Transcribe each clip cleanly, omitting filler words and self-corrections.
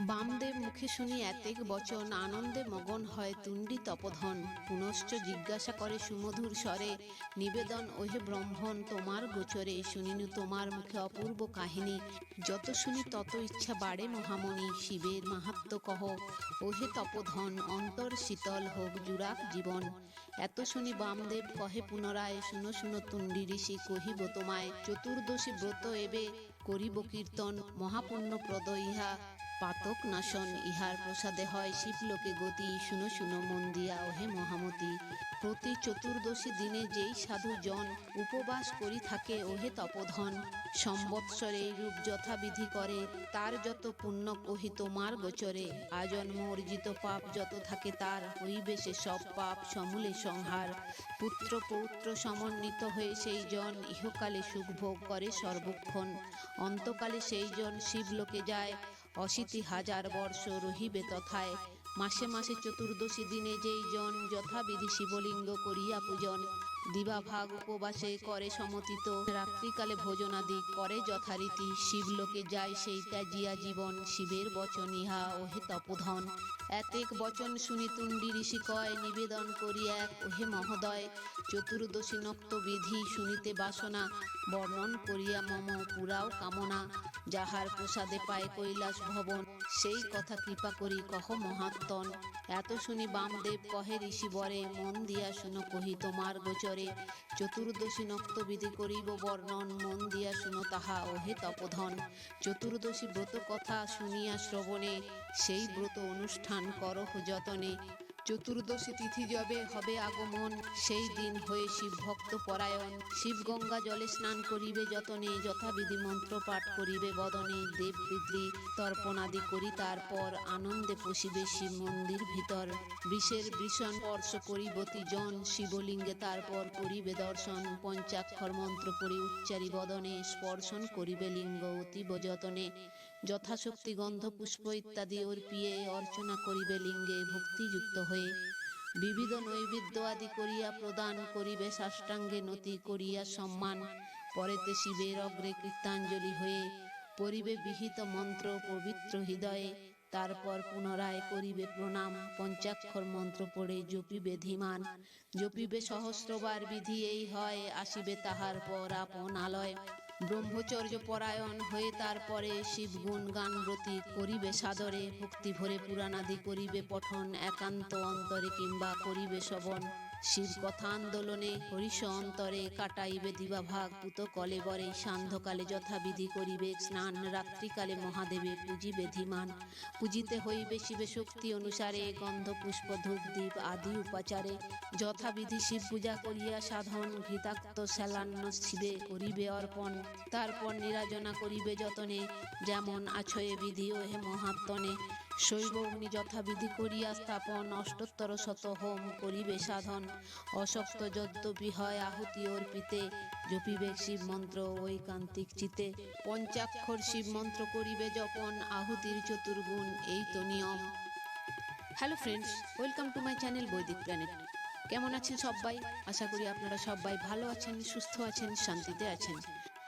বামদেব মুখে শুনি এতেক বচন, আনন্দে মগন হয় তুণ্ডি তপধন। পুনশ্চ জিজ্ঞাসা করে সুমধুর স্বরে, নিবেদন ওহে ব্রহ্মণ তোমার গোচরে। শুনিনু তোমার মুখে অপূর্ব কাহিনী, যত শুনি তত ইচ্ছা বাড়ে মহামণি। শিবের মাহাত্ম্য কহ ওহে তপধন, অন্তর শীতল হোক জুড়াক জীবন। এত শুনি বামদেব কহে পুনরায়, শুনো শুনো তুণ্ডি ঋষি কহিব তোমায়। চতুর্দশী ব্রত এবে করিব কীর্তন, মহাপুণ্যপ্রদ ইহা পাতক নাশন। ইহার প্রসাদে হয় শিবলোকে গতি, শুনো শুনো মন দিয়া ওহে মহামতি। প্রতি চতুর্দশী দিনে যেই সাধু জন উপবাস করি থাকে ওহে তপধন। সম্বৎসরে রূপ যথাবিধি করে, তার যত পুণ্য কহি তোমার গোচরে। আজন্ম অর্জিত পাপ যত থাকে তার, হইবে সে সব পাপ সমূলে সংহার। পুত্র পৌত্র সমন্বিত হয়ে সেই জন, ইহকালে সুখ ভোগ করে সর্বক্ষণ। অন্তকালে সেই জন শিবলোকে যায়, ৮০,০০০ বর্ষ রহিবে তথায়। মাসে মাসে চতুর্দশী দিনে যেই জন, যথাবিধি শিবলিঙ্গ করিয়া পূজন। দিবাভাগ উপবাসে করে সমতীত, রাত্রিকালে ভোজনাদি করে যথারীতি। শিবলোকে যায় সেই ত্যাজিয়া জীবন, শিবের বচন ইহা ওহে তপোধন। এতেক বচন শুনি তুণ্ডি ঋষি কয়, নিবেদন করি এক ওহে মহোদয়। চতুর্দশী নক্ত বিধি শুনিতে বাসনা, বর্ণন করিয়া মম পুরাও কামনা। যাহার প্রসাদে পায় কৈলাস ভবন, সেই কথা কৃপা করি কহ মহাত্মন। এত শুনি বামদেব কহে ঋষি বরে, মন দিয়া শুনো কহি তোমার গোচরে। চতুর্দশী নক্ত বিধি করিব বর্ণন, মন দিয়া শুনো তাহা ওহে তপধন। চতুর্দশী ব্রত কথা শুনিয়া শ্রবণে, সেই ব্রত অনুষ্ঠান করহ যতনে। চতুর্দশী তিথি যবে হবে আগমন, সেই দিন হয়ে শিব ভক্ত পরায়ণ। শিব গঙ্গা জলে স্নান করিবে যতনে, যথাবিধি মন্ত্র পাঠ করিবে বদনে। দেব পিতৃ তর্পণাদি করি তারপর, আনন্দে পশিবে শিব মন্দির ভিতর। বৃষের বৃষণ স্পর্শ করিবতি জন, শিবলিঙ্গে তারপর করিবে দর্শন। পঞ্চাক্ষর মন্ত্র পড়ি উচ্চারি বদনে, স্পর্শন করিবে লিঙ্গ অতীব যতনে। যথাশক্তি গন্ধ পুষ্প ইত্যাদি অর্পিয়ে, অর্চনা করিবে লিঙ্গে ভক্তিযুক্ত হয়ে। বিবিধ নৈবেদ্য আদি করিয়া প্রদান, করিবে সাষ্টাঙ্গে নতি করিয়া সম্মান। পরেতে শিবের অগ্রে কীর্তাঞ্জলি হয়ে, পড়িবে বিহিত মন্ত্র পবিত্র হৃদয়ে। তারপর পুনরায় করিবে প্রণাম, পঞ্চাক্ষর মন্ত্র পড়ে জপিবে ধীমান। জপিবে সহস্রবার বিধি এই হয়, আসিবে তাহার পর আপন আলয়। ব্রহ্মচর্য পরায়ণ হয়ে তারপরে, শিবগুণ গানব্রতী করিবে সাদরে। ভক্তি ভরে পুরাণাদি করিবে পঠন, একান্ত অন্তরে কিংবা করিবে শ্রবণ। শিব কথা আন্দোলনে হরিষ অন্তরে, কাটাইবে দিবাভাগ পুত কলেবরে। সান্ধ্যকালে যথাবিধি করিবে স্নান, রাত্রিকালে মহাদেবে পূজিবে ধীমান। পূজিতে হইবে শিবে শক্তি অনুসারে, গন্ধ পুষ্প ধূপ দীপ আদি উপাচারে। যথাবিধি শিব পূজা করিয়া সাধন, ঘৃতাক্ত শ্যালান্ন শিবে করিবে অর্পণ। তারপর নিরাজনা করিবে যতনে, যেমন আছয়ে বিধি ওহে মহাত্মনে। শৈব অগ্নি যথাবিধি করিয়া স্থাপন, অষ্টোত্তর শত হোম করিবে সাধন। অশক্ত যদ্যপি হয় আহুতি অর্পিতে, জপিবে শিব মন্ত্র ঐকান্তিক চিতে। পঞ্চাক্ষর শিব মন্ত্র করিবে জপন, আহুতির চতুর্গুণ এই তো নিয়ম। Hello friends, welcome to my channel বৈদিক প্ল্যানেট। কেমন আছেন সবাই? আশা করি আপনারা সবাই ভালো আছেন, সুস্থ আছেন, শান্তিতে আছেন।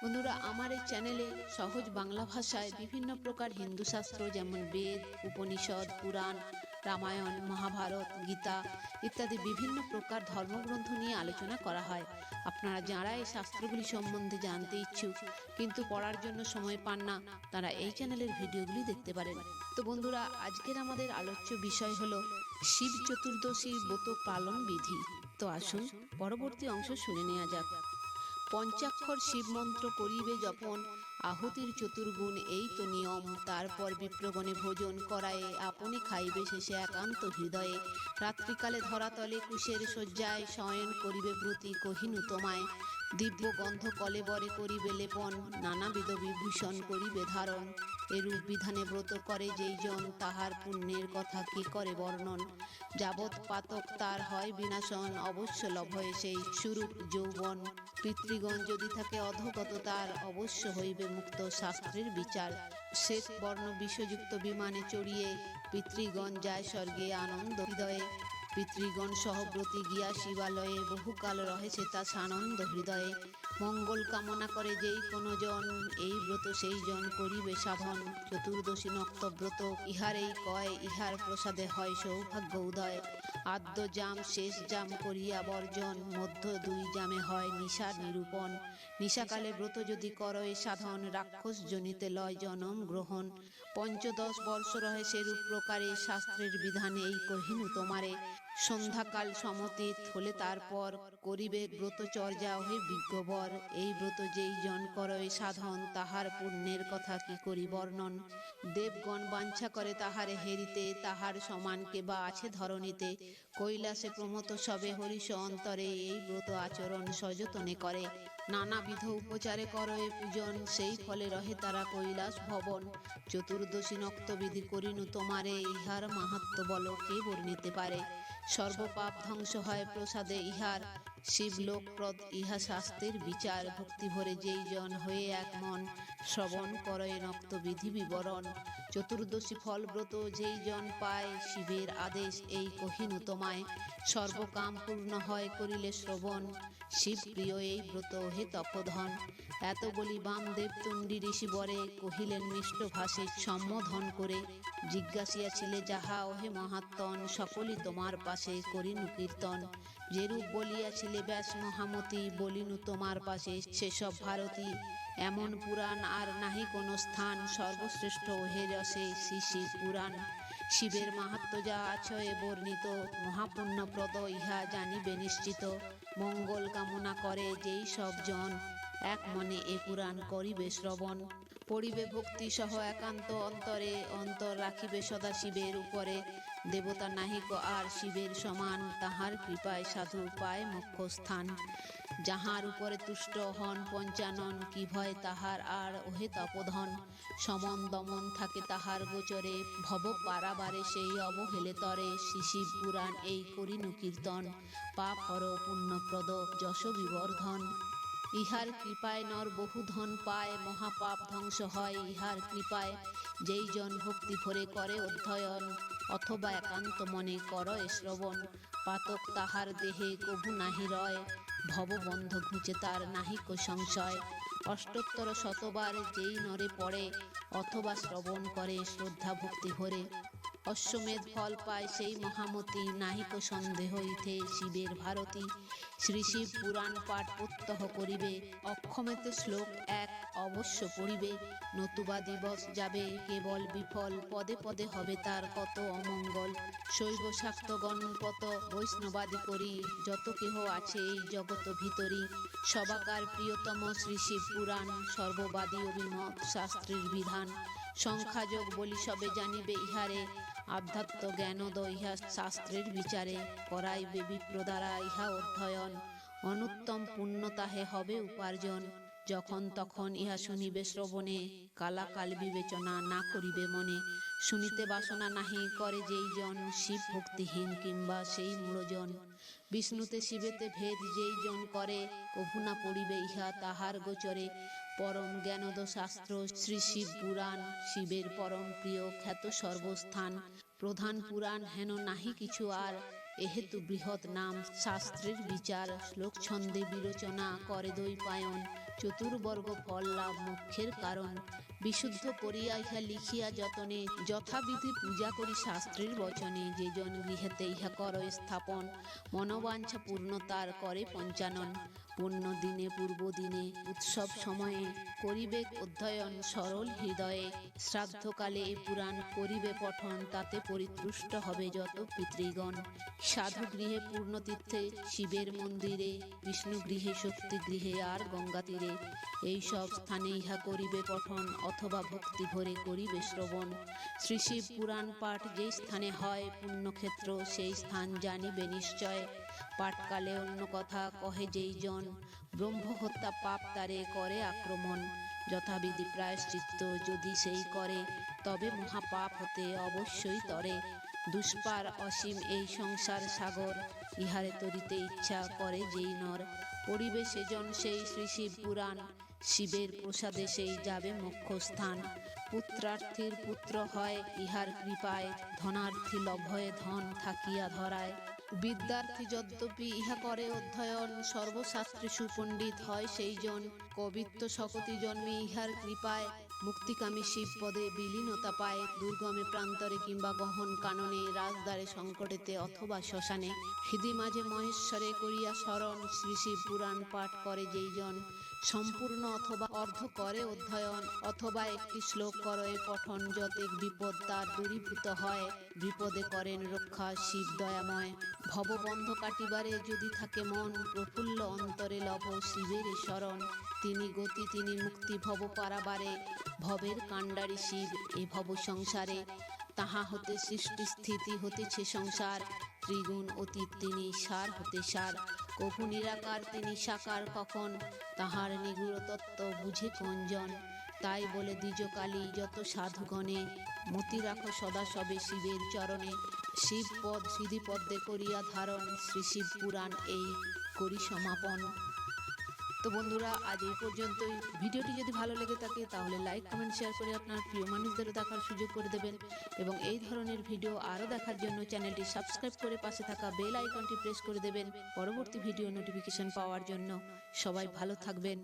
বন্ধুরা, আমার এই চ্যানেলে সহজ বাংলা ভাষায় বিভিন্ন প্রকার হিন্দু শাস্ত্র, যেমন বেদ, উপনিষদ, পুরাণ, রামায়ণ, মহাভারত, গীতা ইত্যাদি বিভিন্ন প্রকার ধর্মগ্রন্থ নিয়ে আলোচনা করা হয়। আপনারা যারা এই শাস্ত্রগুলি সম্বন্ধে জানতে ইচ্ছুক কিন্তু পড়ার জন্য সময় পান না, তারা এই চ্যানেলের ভিডিওগুলি দেখতে পারেন। তো বন্ধুরা, আজকের আমাদের আলোচ্য বিষয় হলো শিব চতুর্দশীর ব্রত পালন বিধি। তো আসুন পরবর্তী অংশ শুনে নেওয়া যাক। পঞ্চাক্ষর শিব মন্ত্র করিবে জপন, আহুতির চতুর্গুণ এই তো নিয়ম। তারপর বিপ্রগণে ভোজন করায়ে, আপনি খাইবে শেষে একান্ত হৃদয়ে। রাত্রিকালে ধরাতলে কুশের শয্যায়, শয়ন করিবে প্রতি কহিনু তোমায়। দিব্য গন্ধ কলেবরে করিবে লেপন, নানাবিধ বিভূষণ করিবে ধারণ। এরূপ বিধানে ব্রত করে যেই জন, তাহার পুণ্যের কথা কি করে বর্ণন। যাবৎ পাতক তার হয় বিনাশন, অবশ্য লভয়ে সেই সুরূপ যৌবন। পিতৃগণ যদি থাকে অধগত তার, অবশ্য হইবে মুক্ত শাস্ত্রের বিচার। শ্বেত বর্ণ বিশ্বযুক্ত বিমানে চড়িয়ে, পিতৃগণ যায় স্বর্গে আনন্দ হৃদয়ে। পিতৃগণ সহব্রতী গিয়া শিবালয়ে, বহুকাল রহেছে তা সানন্দ হৃদয়ে। মঙ্গল কামনা করে যেই কোনো জন, এই ব্রত সেই জন করিবে সাধন। চতুর্দশী নক্তব্রত ইহারেই কয়, ইহার প্রসাদে হয় সৌভাগ্য উদয়। আদ্য জাম শেষ জাম করিয়া বর্জন, মধ্য দুই জামে হয় নিশার নিরূপণ। নিশাকালে ব্রত যদি করয় সাধন, রাক্ষস জনিতে লয় জনম গ্রহণ। পঞ্চদশ বর্ষ রহে সেরূপ প্রকারে, শাস্ত্রের বিধানে এই কহিনু তোমারে। সন্ধ্যাকাল সমতীত হলে তারপর, করিবে ব্রতচর্যা ওহে বিজ্ঞবর। এই ব্রত যেই জন করয় সাধন, তাহার পুণ্যের কথা কি করি বর্ণন। দেবগণ বাঞ্ছা করে তাহারে হেরিতে, তাহার সমান কে বা আছে ধরণীতে। কৈলাসে প্রমথ সবে হরিষ অন্তরে, এই ব্রত আচরণ সযতনে করে। নানাবিধ উপচারে করয়ে পূজন, সেই ফলে রহে তারা কৈলাস ভবন। চতুর্দশী নক্তবিধি করিনু তোমারে, ইহার মাহাত্ম্য বল কে বর্ণিতে পারে। সর্বপাপ ধ্বংস হয় প্রসাদে ইহার, শিবলোকপ্রদ ইহা শাস্ত্রের বিচার। ভক্তি ভরে যেই জন হয়ে এক মন, শ্রবণ করয়ে নক্তবিধি বিবরণ। চতুর্দশী ফল ব্রত যেই জন পায়, শিবের আদেশ এই কহিনু তোমায়। সর্বকাম পূর্ণ হয় করিলে শ্রবণ, শিব প্রিয় এই ব্রত হে তপোধন। এত বলি বামদেব তুণ্ডী ঋষি বরে, কহিলেন মিষ্ট ভাষে সম্বোধন করে। জিজ্ঞাসিয়াছিলে যাহা ওহে মহাত্মন, সকলই তোমার পাশে করিনু কীর্তন। যেরূপ বলিয়াছিলে ব্যাস মহামতি, বলিনু তোমার পাশে সেসব ভারতী। এমন পুরাণ আর নাহি কোনো স্থান, সর্বশ্রেষ্ঠ ওহে রসে শ্রী শিব পুরাণ। শিবের মাহাত্ম্য যা আছয়ে বর্ণিত, মহাপুণ্যপ্রদ ইহা জানিবে নিশ্চিত। মঙ্গল কামনা করে যেই সব জন, এক মনে এ পুরাণ করিবে শ্রবণ। পড়িবে ভক্তি সহ একান্ত অন্তরে, অন্তর রাখিবে সদা শিবের উপরে। দেবতা নাহিক আর শিবের সমান, তাহার কৃপায় সাধু পায় মোক্ষ স্থান। যাহার উপরে তুষ্ট হন পঞ্চানন, কি ভয় তাহার আর ওহে তপোধন। সমন দমন থাকে তাহার গোচরে, ভব পারাবারে সেই অবহেলে তরে। শ্রী শিব পুরাণ এই করিনু কীর্তন, পাপ হর পুণ্যপ্রদ যশ বিবর্ধন। ইহার কৃপায় নর বহু ধন পায়, মহাপাপ ধ্বংস হয় ইহার কৃপায়। যেই জন ভক্তি ভরে করে অধ্যয়ন, অথবা একান্ত মনে করয় শ্রবণ। পাতক তাহার দেহে কভু নাহি রয়, ভববন্ধ ঘুচে তার নাহিক সংশয়। অষ্টোত্তর শতবার যেই নরে পড়ে, অথবা শ্রবণ করে শ্রদ্ধা ভক্তি ভরে। অশ্বমেধ ফল পায় সেই মহামতি, নাহিক সন্দেহ ইথে শিবের ভারতী। শ্রী শিব পুরাণ পাঠ প্রত্যহ করিবে, অক্ষমেতে শ্লোক এক অবশ্য পড়িবে। নতুবা দিবস যাবে কেবল বিফল, পদে পদে হবে তার কত অমঙ্গল। শৈব শাক্ত গণপত বৈষ্ণবাদি করি, যত কেহ আছে এই জগত ভিতরি। সবাকার প্রিয়তম শ্রী শিব পুরাণ, সর্ববাদী অভিমত শাস্ত্রের বিধান। সংখ্যাযোগ বলি সবে জানিবে ইহারে, আধ্যাত্ম জ্ঞানদ ইহা শাস্ত্রের বিচারে। করাইবে বিপ্র দ্বারা ইহা অধ্যয়ন, অনুত্তম পুণ্য তাহে হবে উপার্জন। যখন তখন ইহা শুনিবে শ্রবণে, কালাকাল বিবেচনা না করিবে মনে। শুনিতে বাসনা নাহি করে যেই জন, শিব ভক্তিহীন কিংবা সেই মূঢ়জন। বিষ্ণুতে শিবেতে ভেদ যেই জন করে, কভু না পড়িবে ইহা তাহার গোচরে। পরম জ্ঞানদ শাস্ত্র শ্রী শিব পুরাণ, শিবের পরম প্রিয় খ্যাত সর্বস্থান। প্রধান পুরাণ হেন নাহি কিছু আর, এহেতু বৃহৎ নাম শাস্ত্রের বিচার। শ্লোক ছন্দে বিরোচনা করে দ্বৈপায়ন, চতুর্বর্গ ফল লাভ মোক্ষের কারণ। বিশুদ্ধ করিয়া ইহা লিখিয়া যতনে, যথাবিধি পূজা করি শাস্ত্রের বচনে। যে জন গৃহেতে ইহা করয় স্থাপন, মনোবাঞ্ছা পূর্ণ তার করে পঞ্চানন। পুণ্য দিনে পূর্ব দিনে উৎসব সময়ে, করিবে অধ্যয়ন সরল হৃদয়ে। শ্রাদ্ধকালে এ পুরাণ করিবে পঠন, তাতে পরিতুষ্ট হবে যত পিতৃগণ। সাধু গৃহে পূর্ণতীর্থে শিবের মন্দিরে, বিষ্ণু গৃহে শক্তি গৃহে আর গঙ্গা তীরে। এই সব স্থানে ইহা করিবে পঠন, অথবা ভক্তি ভরে করিবে শ্রবণ। শ্রী শিব পুরাণ পাঠ যেই স্থানে হয় পুণ্যক্ষেত্র, সেই স্থান জানিবে নিশ্চয়। পাঠকালে অন্য কথা কহে যেই জন, ব্রহ্মহত্যা পাপ তারে করে আক্রমণ। যথাবিধি প্রায়শ্চিত্ত যদি সেই করে, তবে মহাপাপ হতে অবশ্যই তরে। দুষ্পার অসীম এই সংসার সাগর, ইহারে তরিতে ইচ্ছা করে যেই নর। পড়িবে সেজন সেই শ্রী শিব পুরাণ, শিবের প্রসাদে সেই যাবে মোক্ষ স্থান। পুত্রার্থীর পুত্র হয় ইহার কৃপায়, ধনার্থী লভয়ে ধন থাকিয়া ধরায়। বিদ্যার্থী যদ্যপি ইহা করে অধ্যয়ন, সর্বশাস্ত্রে সুপণ্ডিত হয় সেই জন। কবিত্ব শকতি জন্মে ইহার কৃপায়, মুক্তিকামী শিব পদে বিলীনতা পায়। দুর্গমে প্রান্তরে কিংবা গহন কাননে, রাজদ্বারে সংকটেতে অথবা শ্মশানে, হৃদি মাঝে মহেশ্বরে করিয়া স্মরণ, শ্রী শিব পুরাণ পাঠ করে যেই জন। সম্পূর্ণ অথবা অর্ধ করে অধ্যয়ন, অথবা একটি শ্লোক করয়ে পঠন, যতেক বিপদ তার দূরীভূত হয়। বিপদে করেন রক্ষা শিব দয়াময়, ভববন্ধ কাটিবারে যদি থাকে মন, প্রফুল্ল অন্তরে লভ শিবের শরণ। তিনি গতি তিনি মুক্তি ভব পারাবারে, ভবের কাণ্ডারি শিব এ ভব সংসারে। তাহা হতে সৃষ্টি স্থিতি হতেছে সংসার, ত্রিগুণ অতীত তিনি সার হতে সার। কভু নিরাকার তিনি সাকার কখন, তাহার নিগুড় তত্ত্ব বুঝে কোনজন। তাই বলে দ্বিজকালী যত সাধুগণে, মতি রাখো সদা সবে শিবের চরণে। শিব পদ সিদ্ধিপদ্মে করিয়া ধারণ, শ্রী শিব পুরাণ এই করি সমাপন। তো বন্ধুরা, আজ এই পর্যন্তই। ভিডিওটি যদি ভালো লেগে থাকে তাহলে লাইক কমেন্ট শেয়ার করে আপনার প্রিয় মানুষদেরও দেখার সুযোগ করে দেবেন, এবং এই ধরনের ভিডিও আরও দেখার জন্য চ্যানেলটি সাবস্ক্রাইব করে পাশে থাকা বেল আইকনটি প্রেস করে দেবেন পরবর্তী ভিডিও নোটিফিকেশন পাওয়ার জন্য। সবাই ভালো থাকবেন।